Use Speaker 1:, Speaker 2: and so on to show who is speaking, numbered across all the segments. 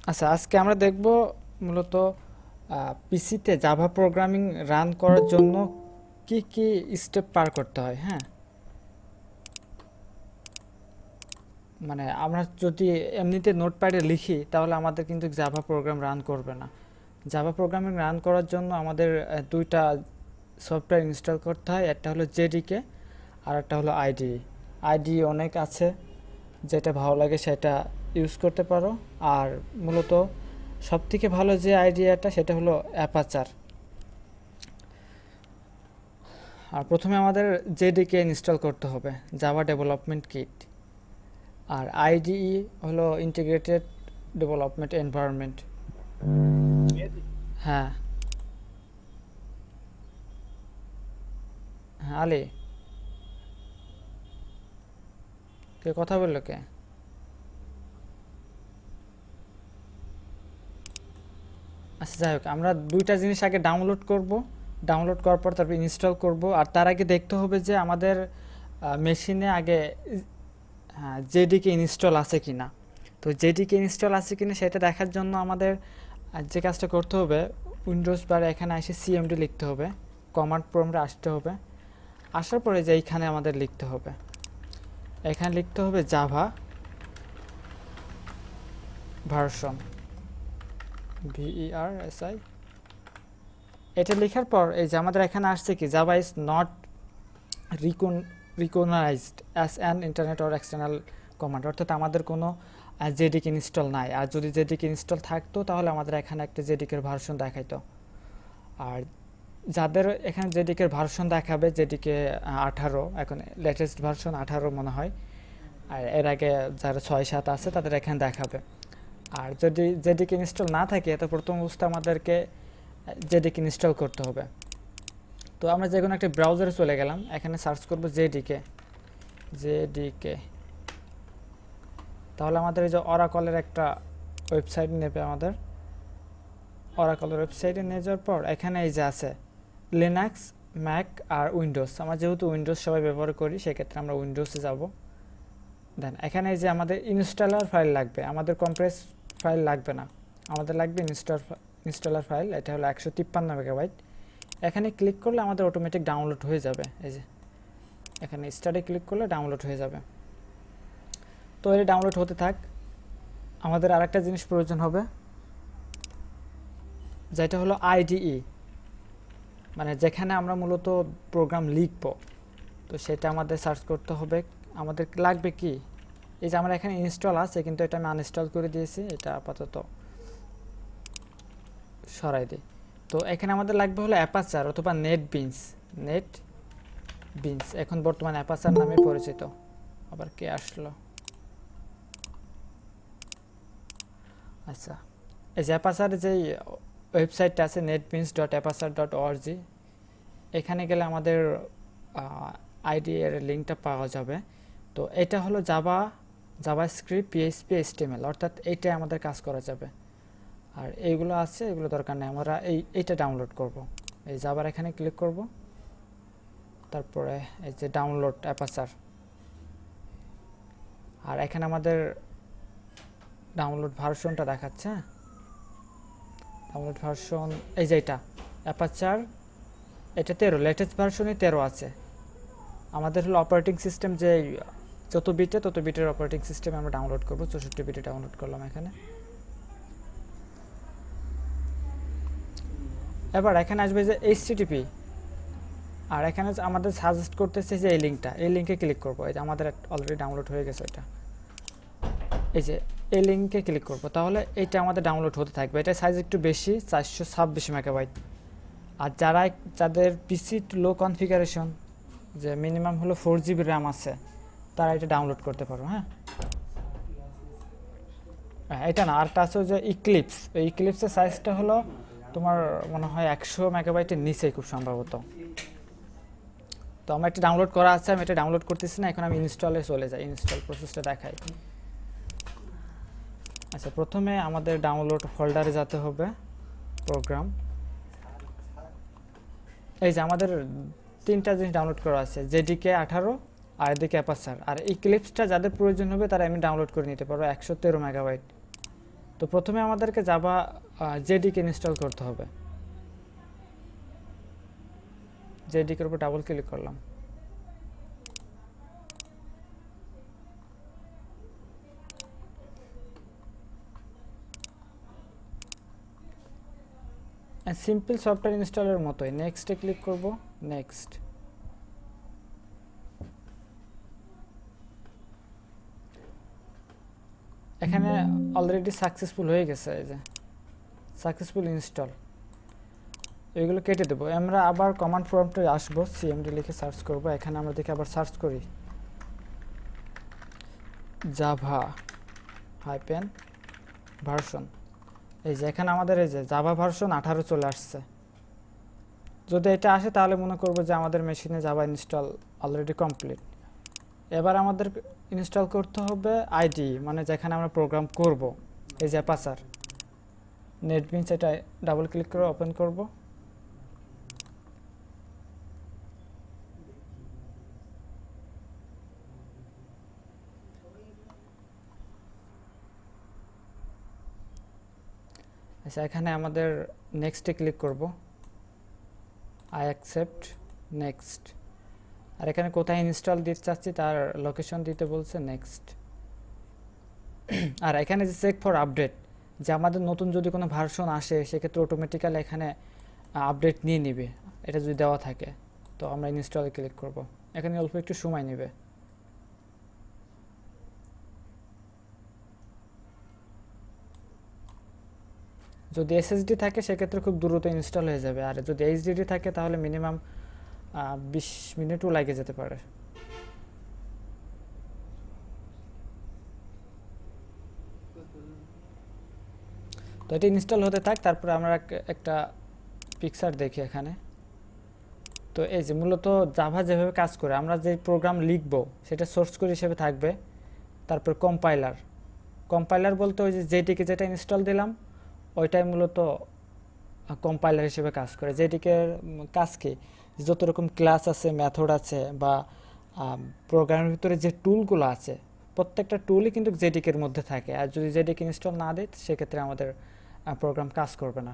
Speaker 1: আচ্ছা, আজকে আমরা দেখব মূলত পিসিতে জাভা প্রোগ্রামিং রান করার জন্য কি কি স্টেপ পার করতে হয়। হ্যাঁ, মানে আমরা যদি এমনিতে নোটপ্যাডে লিখি তাহলে আমাদের কিন্তু জাভা প্রোগ্রাম রান করবে না। জাভা প্রোগ্রামিং রান করার জন্য আমাদের দুইটা সফটওয়্যার ইনস্টল করতে হয়। একটা হলো জেডিকে আর একটা হলো আইডিই। আইডিই অনেক আছে, যেটা ভালো লাগে সেটা ইউজ করতে পারো। আর মূলত সবথেকে ভালো যে আইডিয়াটা সেটা হলো অ্যাপাচার। আর প্রথমে আমাদের জেডিকে ইনস্টল করতে হবে, জাভা ডেভেলপমেন্ট কিট। আর আইডিই হলো ইন্টিগ্রেটেড ডেভেলপমেন্ট এনভায়রনমেন্ট। হ্যাঁ, হ্যাঁ আলী, কে কথা বললো কে? আচ্ছা, যাই হোক, আমরা দুইটা জিনিস আগে ডাউনলোড করব। ডাউনলোড করার পর তারপর ইনস্টল করব। আর তার আগে দেখতে হবে যে আমাদের মেশিনে আগে জেডিকে ইনস্টল আছে কি না। তো জেডিকে ইনস্টল আছে কি না সেটা দেখার জন্য আমাদের যে কাজটা করতে হবে, উইন্ডোজ বারে এখানে এসে সিএমডি লিখতে হবে, কমান্ড প্রম্পটে আসতে হবে। আসার পরে যে এইখানে আমাদের লিখতে হবে, এখানে লিখতে হবে জাভা ভার্সন, VERSI। এটা লেখার পর এই যে আমাদের এখানে আসছে কি, Java is not recognised as an internet or external command, অর্থাৎ আমাদের কোনো জেডিকে ইনস্টল নাই। আর যদি জেডিকে ইনস্টল থাকতো তাহলে আমাদের এখানে একটা জেডিকের ভার্সন দেখাইতো। আর যাদের এখানে জেডিকের ভার্সন দেখাবে, জেডিকে 18, এখন লেটেস্ট ভার্সন 18 মনে হয়। আর এর আগে যারা 6-7 আছে তাদের এখানে দেখাবে। আর যদি জেডিকে ইনস্টল না থাকে তো প্রথম অবস্থা আমাদেরকে জেডিকে ইনস্টল করতে হবে। তো আমরা যে কোনো একটা ব্রাউজারে চলে গেলাম, এখানে সার্চ করব জেডিকে। তাহলে আমাদের এই যে অরাকলের একটা ওয়েবসাইট নেবে, আমাদের অরাকলের ওয়েবসাইটে নিয়ে যাওয়ার পর এখানে এই যে আছে লিনাক্স, ম্যাক আর উইন্ডোজ। আমরা যেহেতু উইন্ডোজ সবাই ব্যবহার করি সেক্ষেত্রে আমরা উইন্ডোজে যাব। দেন এখানে এই যে আমাদের ইনস্টলার ফাইল লাগবে, আমাদের কম্প্রেস ফাইল লাগবে না, আমাদের লাগবে ইনস্টলার ফাইল। এটা হলো 153 মেগাবাইট। এখানে ক্লিক করলে আমাদের অটোমেটিক ডাউনলোড হয়ে যাবে। এই যে এখানে স্টার্টে ক্লিক করলে ডাউনলোড হয়ে যাবে। তো এটা ডাউনলোড হতে থাক। আমাদের আরেকটা জিনিস প্রয়োজন হবে, যেটা হলো আইডিই, মানে যেখানে আমরা মূলত প্রোগ্রাম লিখব। তো সেটা আমাদের সার্চ করতে হবে। আমাদের লাগবে কি, এই যে আমার এখানে ইনস্টল আছে কিন্তু এটা আমি আনইনস্টল করে দিয়েছি, এটা আপাতত সরাই দিই। তো এখানে আমাদের লাগবে হলো অ্যাপাচার অথবা নেটবিনস। এখন বর্তমানে অ্যাপাচার নামে পরিচিত। আবার কে আসলো? আচ্ছা, এই যে অ্যাপাচারের যেই ওয়েবসাইটটা আছে netbeans.apacher.org, এখানে গেলে আমাদের আইডি এর লিঙ্কটা পাওয়া যাবে। তো এটা হলো জাভাস্ক্রিপ্ট, পিএইচপি, এইচটিএমএল, অর্থাৎ এইটাই আমাদের কাজ করা যাবে। আর এইগুলো আছে, এগুলো দরকার নেই, আমরা এইটা ডাউনলোড করব। এই জাভার এখানে ক্লিক করব, তারপরে এই যে ডাউনলোড অ্যাপাচার। আর এখানে আমাদের ডাউনলোড ভার্সনটা দেখাচ্ছে। ডাউনলোড ভার্সন এই যে এটা অ্যাপাচার, এটা 13, লেটেস্ট ভার্সনে 13 আছে। আমাদের হলো অপারেটিং সিস্টেম যে যত বিটের অপারেটিং সিস্টেম আমরা ডাউনলোড করব। 64 বিটে ডাউনলোড করলাম এখানে। এবার এখানে আসবে যে এইচটিটিপি, আর এখানে আমাদের সাজেস্ট করতেছে যে এই লিঙ্কে ক্লিক করব। এই যে আমাদের অলরেডি ডাউনলোড হয়ে গেছে এটা। এই যে এই লিঙ্কে ক্লিক করব, তাহলে এইটা আমাদের ডাউনলোড হতে থাকবে। এটা সাইজ একটু বেশি, 426 মেগাবাইট। আর যাদের পিসি লো কনফিগারেশন, যে মিনিমাম হলো 4 GB র্যাম আছে, তারা এটা ডাউনলোড করতে পারো। হ্যাঁ, এটা না, আরটা আছে যে ইক্লিপস। এই ইক্লিপসের সাইজটা হলো তোমার মনে হয় 100 মেগাবাইটের নিচে খুব সম্ভবত। তো আমার এটা ডাউনলোড করা আছে, আমি এটা ডাউনলোড করতেছি না। এখন আমি ইনস্টলে চলে যাই, ইনস্টল প্রসেসটা দেখাই। আচ্ছা, প্রথমে আমাদের ডাউনলোড ফোল্ডারে যেতে হবে, প্রোগ্রাম। এই যে আমাদের তিনটা জিনিস ডাউনলোড করা আছে, জেডিকে 18 আর এদিকে অ্যাপাচার। আর এই ক্লিপসটা যাদের প্রয়োজন হবে তারা আমি ডাউনলোড করে নিতে পারবো, 113 মেগাবাইট। তো প্রথমে আমাদেরকে জাভা জেডিকে ইনস্টল করতে হবে। জেডিকের উপর ডাবল ক্লিক করলাম। সিম্পল সফটওয়্যার ইনস্টলের মতোই নেক্সটে ক্লিক করব। নেক্সট। এখানে অলরেডি সাকসেসফুল হয়ে গেছে, এই যে সাকসেসফুল ইনস্টল। এইগুলো কেটে দেবো। আমরা আবার কমান্ড প্রম্পটে আসবো, সিএমডি লিখে সার্চ করব। এখানে আমরা দেখে আবার সার্চ করি জাভা হাইপেন ভার্সন। এই যে এখানে আমাদের এই যে জাভা ভার্সন 18 চলে আসছে। যদি এটা আসে তাহলে মনে করব যে আমাদের মেশিনে জাভা ইনস্টল অলরেডি কমপ্লিট। এবার আমাদের ইনস্টল করতে হবে আইডি, মানে যেখানে আমরা প্রোগ্রাম করব। এই যে অ্যাপাচার নেটবিনস, এটা ডাবল ক্লিক করে ওপেন করব। আচ্ছা, এখানে আমাদের নেক্সটে ক্লিক করব। I accept, next. আর এখানে কোথায় ইনস্টল দিতে চাচ্ছি তার লোকেশন দিতে বলছে, নেক্সট। আর এখানে যে চেক ফর আপডেট, যে আমাদের নতুন যদি কোনো ভার্সন আসে সেক্ষেত্রে অটোমেটিক্যালি এখানে আপডেট নিয়ে নিবে, এটা যদি দেওয়া থাকে। তো আমরা ইনস্টলে ক্লিক করব। এখানে অল্প একটু সময় নেবে। যদি এসএসডি থাকে সেক্ষেত্রে খুব দ্রুত ইনস্টল হয়ে যাবে, আর যদি এইচডিডি থাকে তাহলে মিনিমাম 20 মিনিটও লাগে যেতে পারে। তো এটা ইনস্টল হতে থাক, তারপরে আমরা একটা পিকচার দেখি এখানে। তো এই যে মূলত জাভা যেভাবে কাজ করে, আমরা যে প্রোগ্রাম লিখব সেটা সোর্স কোড হিসেবে থাকবে। তারপর কম্পাইলার বলতে ওই যে জেডিকে যেটা ইনস্টল দিলাম ওইটাই মূলত কম্পাইলার হিসেবে কাজ করে। জেডিকের কাজ কি, যত রকম ক্লাস আছে, মেথড আছে, বা প্রোগ্রামের ভিতরে যে টুলগুলো আছে প্রত্যেকটা টুলই কিন্তু জেডিকের মধ্যে থাকে। আর যদি জেডিকে ইনস্টল না দেয় সেক্ষেত্রে আমাদের প্রোগ্রাম কাজ করবে না।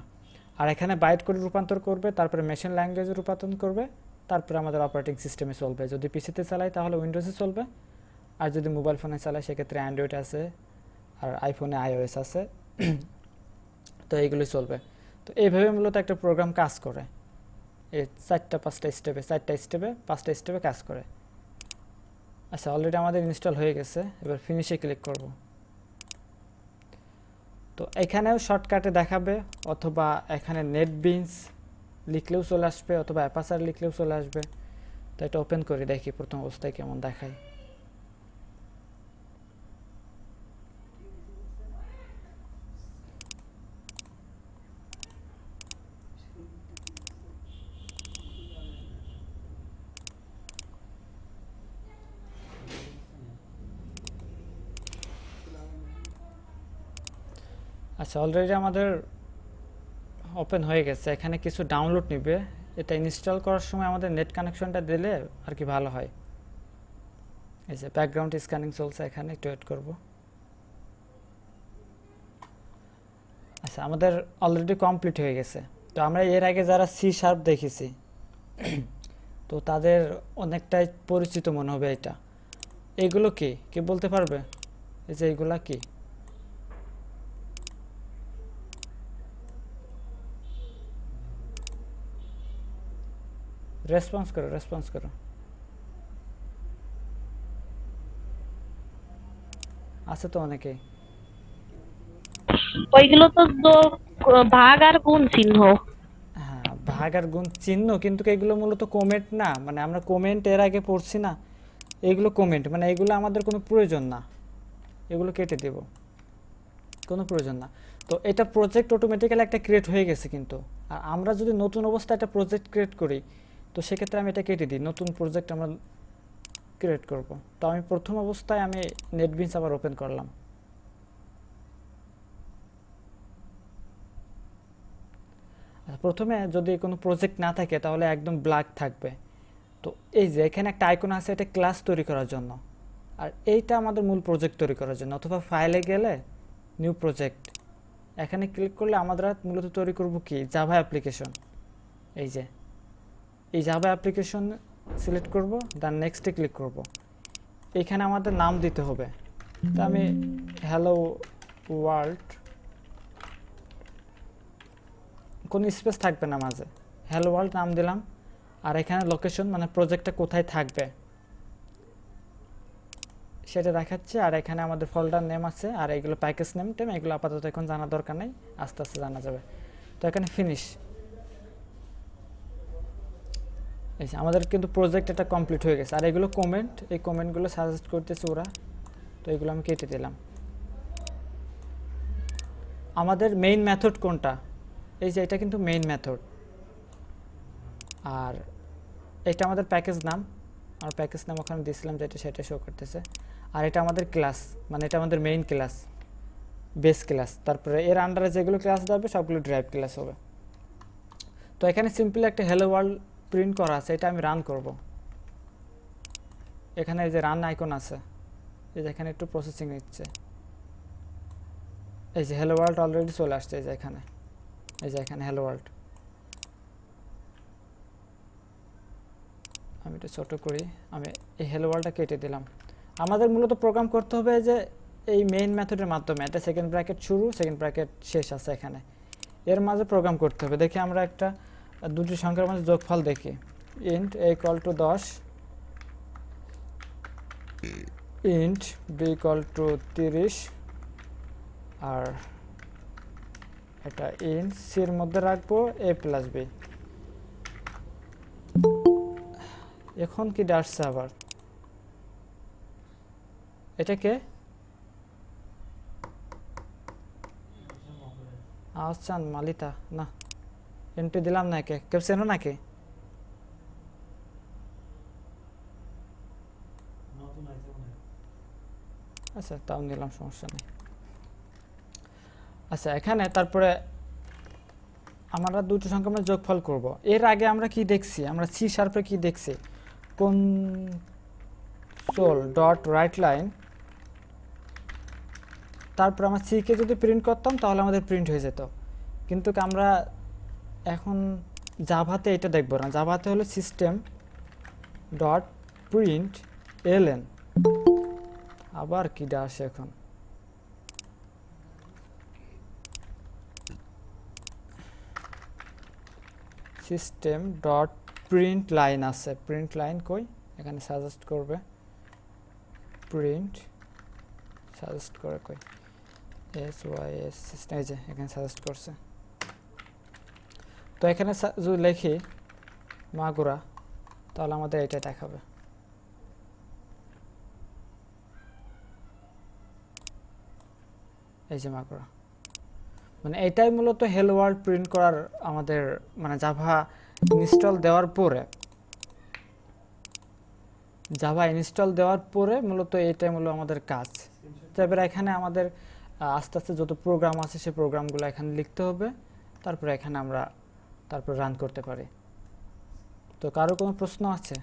Speaker 1: আর এখানে বাইট কোডে রূপান্তর করবে, তারপরে মেশিন ল্যাঙ্গুয়েজে রূপান্তর করবে, তারপরে আমাদের অপারেটিং সিস্টেমে চলবে। যদি পিসিতে চালাই তাহলে উইন্ডোজে চলবে, আর যদি মোবাইল ফোনে চালাই সেক্ষেত্রে অ্যান্ড্রয়েড আছে, আর আইফোনে আইওএস আছে। তো এইগুলোই চলবে। তো এইভাবে মূলত একটা প্রোগ্রাম কাজ করে। এই 4-5টা স্টেপে 5টা স্টেপে কাজ করে। আচ্ছা, অলরেডি আমাদের ইনস্টল হয়ে গেছে। এবার ফিনিশে ক্লিক করব। তো এখানেও শর্টকাটে দেখাবে, অথবা এখানে নেটবিনস লিখলেও চলে আসবে, অথবা অ্যাপাচার লিখলেও চলে আসবে। তো এটা ওপেন করে দেখি প্রথম অবস্থায় কেমন দেখায়। আচ্ছা, অলরেডি আমাদের ওপেন হয়ে গেছে। এখানে কিছু ডাউনলোড নিবে। এটা ইনস্টল করার সময় আমাদের নেট কানেকশনটা দিলে আর কি ভালো হয়। এই যে ব্যাকগ্রাউন্ড স্ক্যানিং চলছে, এখানে একটু ওয়েট করব। আচ্ছা, আমাদের অলরেডি কমপ্লিট হয়ে গেছে। তো আমরা এর আগে যারা C# দেখেছি তো তাদের অনেকটাই পরিচিত মনে হবে এটা। এগুলো কি কে বলতে পারবে? এই যে এইগুলা কি? রেসপন্স করো। আছে তো অনেকেই।
Speaker 2: ওইগুলো তো ভাগ আর গুণ চিহ্ন।
Speaker 1: হ্যাঁ, ভাগ আর গুণ চিহ্ন, কিন্তু এগুলো মূলত কমেন্ট না। মানে আমরা কমেন্ট এর আগে পড়ছি না, এগুলো কমেন্ট, মানে এগুলো আমাদের কোনো প্রয়োজন না, এগুলো কেটে দেব, কোনো প্রয়োজন না। তো এটা প্রজেক্ট অটোমেটিক্যালি একটা ক্রিয়েট হয়ে গেছে কিন্তু। আর আমরা যদি নতুন অবস্থায় একটা প্রজেক্ট ক্রিয়েট করি তো সেক্ষেত্রে আমি এটা কেটে দিই, নতুন প্রজেক্ট আমরা ক্রিয়েট করব। তো আমি প্রথম অবস্থায় আমি নেটবিনস আবার ওপেন করলাম। প্রথমে যদি কোনো প্রজেক্ট না থাকে তাহলে একদম ব্ল্যাক থাকবে। তো এই যে এখানে একটা আইকন আছে, এটা ক্লাস তৈরি করার জন্য, আর এইটা আমাদের মূল প্রজেক্ট তৈরি করার জন্য। অথবা ফাইলে গেলে নিউ প্রজেক্ট, এখানে ক্লিক করলে আমরা মূলত তৈরি করব কি জাভা অ্যাপ্লিকেশন। এই যে এই জাভা অ্যাপ্লিকেশন সিলেক্ট করব, দেন নেক্সটে ক্লিক করব। এখানে আমাদের নাম দিতে হবে। তো আমি হ্যালো ওয়ার্ল্ড, কোনো স্পেস থাকবে না মাঝে, হ্যালো ওয়ার্ল্ড নাম দিলাম। আর এখানে লোকেশন মানে প্রজেক্টটা কোথায় থাকবে সেটা দেখাচ্ছে। আর এখানে আমাদের ফোল্ডার নেম আছে, আর এগুলো প্যাকেজ নেম টেম, এগুলো আপাতত এখন জানা দরকার নেই, আস্তে আস্তে জানা যাবে। তো এখানে ফিনিশ। এই যে আমাদের কিন্তু প্রজেক্ট এটা কমপ্লিট হয়ে গেছে। আর এগুলো কমেন্ট, এই কমেন্টগুলো সাজেস্ট করতেছে ওরা, তো এগুলো আমি কেটে দিলাম। আমাদের মেইন মেথড কোনটা, এই যে এটা কিন্তু মেইন মেথড। আর এটা আমাদের প্যাকেজ নাম, আর প্যাকেজ নাম ওখানে দিয়েছিলাম যেটা সেটা শো করতেছে। আর এটা আমাদের ক্লাস, মানে এটা আমাদের মেইন ক্লাস, বেস ক্লাস। তারপরে এর আন্ডারে যেগুলো ক্লাস যাবে সবগুলো ড্রাইভ ক্লাস হবে। তো এখানে সিম্পল একটা হ্যালো ওয়ার্ল্ড প্রিন্ট করা আছে, এটা আমি রান করব। এখানে এই যে রান আইকন আছে, এই যে এখানে একটু প্রসেসিং নিচ্ছে। এই যে হ্যালো ওয়ার্ল্ড অলরেডি চলে আসছে, এই যে এখানে, এই যে এখানে হ্যালো ওয়ার্ল্ড। আমি এটা ছোটো করি, আমি এই হ্যালো ওয়ার্ল্ডটা কেটে দিলাম। আমাদের মূলত প্রোগ্রাম করতে হবে যে এই মেইন মেথডের মাধ্যমে, এটা সেকেন্ড ব্র্যাকেট শুরু সেকেন্ড ব্র্যাকেট শেষ আছে এখানে, এর মাঝে প্রোগ্রাম করতে হবে। দেখি আমরা একটা দুটি সংখ্যার মাঝে যোগফল দেখি, int a equal to 10, int b equal to 30, আর এটা ইন্ট c এর মধ্যে রাখবো a plus b। এখন কি আসছে আবার, এটাকে আহসান মালিতা না, এন্ট্রি দিলাম না, কে কেউ চেনো নাকি? আচ্ছা তাও নিলাম, সমস্যা নেই। আচ্ছা এখানে তারপরে আমরা দুটো সংখ্যা আমরা যোগফল করব। এর আগে আমরা কি দেখছি, আমরা সি শার্পে কি দেখছি, কনসোল ডট রাইট লাইন, তারপর আমরা সি কে যদি প্রিন্ট করতাম তাহলে আমাদের প্রিন্ট হয়ে যেত। কিন্তু আমরা এখন জাভাতে এটা দেখব না, জাভাতে হলো সিস্টেম ডট প্রিন্ট এলএন। আবার কি আসে এখন, সিস্টেম ডট প্রিন্ট লাইন আছে, প্রিন্ট লাইন কই, এখানে সাজেস্ট করবে প্রিন্ট, সাজেস্ট করে কই এস ওয়াই এস সিস্টেম, এই যে এখানে সাজেস্ট করছে। তো এখানে যদি লিখি মাগুরা তাহলে আমাদের এটা দেখাবে। এই যে মাগুরা, মানে এটাই মূলত হেলো ওয়ার্ল্ড প্রিন্ট করার আমাদের, মানে জাভা ইনস্টল দেওয়ার পরে, জাভা ইনস্টল দেওয়ার পরে মূলত এটাই মূলত আমাদের কাজ। তারপরে এখানে আমাদের আস্তে আস্তে যত প্রোগ্রাম আছে সেই প্রোগ্রামগুলো এখানে লিখতে হবে, তারপরে এখানে আমরা তারপর রান করতে পারি। তো কারো কোনো প্রশ্ন আছে?